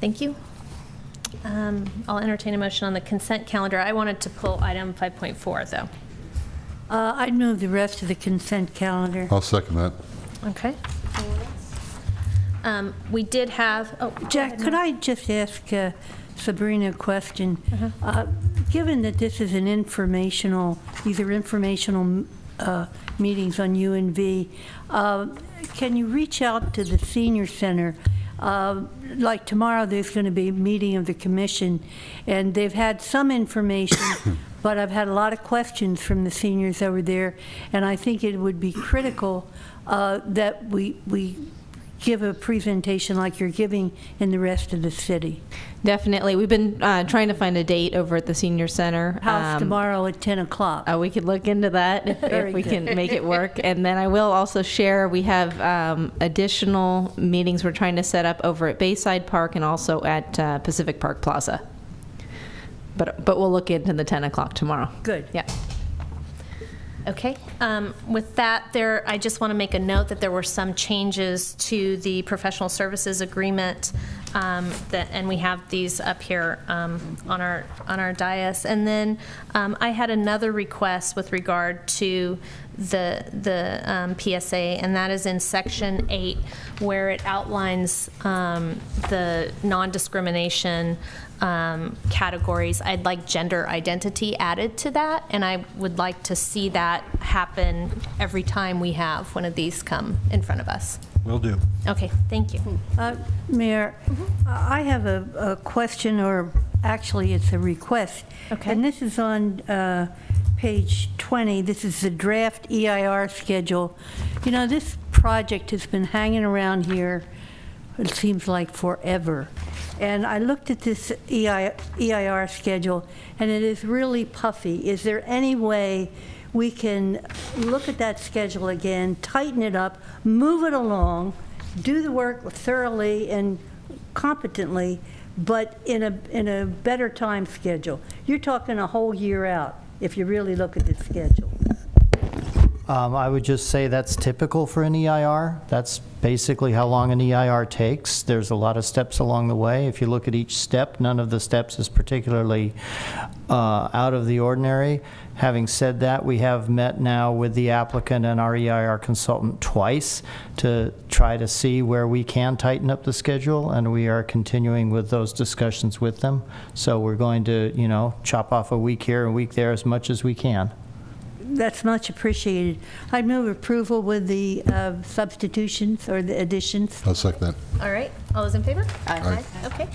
Thank you. I'll entertain a motion on the consent calendar. I wanted to pull item 5.4, though. I'd move the rest of the consent calendar. I'll second that. Okay. We did have, oh, Jack, could I just ask Sabrina a question? Given that this is an informational, these are informational meetings on UNV, can you reach out to the senior center? Like tomorrow, there's going to be a meeting of the commission, and they've had some information, but I've had a lot of questions from the seniors over there, and I think it would be critical that we give a presentation like you're giving in the rest of the city. Definitely. We've been trying to find a date over at the senior center. House tomorrow at 10 o'clock. We could look into that if we can make it work. And then I will also share, we have additional meetings we're trying to set up over at Bayside Park and also at Pacific Park Plaza. But we'll look into the 10 o'clock tomorrow. Good. Yeah. okay. With that, I just want to make a note that there were some changes to the professional services agreement, and we have these up here on our dais. And then I had another request with regard to the PSA, and that is in Section 8, where it outlines the non-discrimination categories. I'd like gender identity added to that, and I would like to see that happen every time we have one of these come in front of us. Will do. Okay, thank you. Mayor, I have a question, or actually it's a request. Okay. And this is on page 20. This is the draft EIR schedule. You know, this project has been hanging around here, it seems like forever. And I looked at this EIR schedule, and it is really puffy. Is there any way we can look at that schedule again, tighten it up, move it along, do the work thoroughly and competently, but in a better time schedule? You're talking a whole year out if you really look at the schedule. I would just say that's typical for an EIR. That's basically how long an EIR takes. There's a lot of steps along the way. If you look at each step, none of the steps is particularly out of the ordinary. Having said that, we have met now with the applicant and our EIR consultant twice to try to see where we can tighten up the schedule, and we are continuing with those discussions with them. So we're going to, you know, chop off a week here, a week there as much as we can. That's much appreciated. I'd move approval with the substitutions or the additions. I'll second that. All right, all those in favor? Aye. Okay.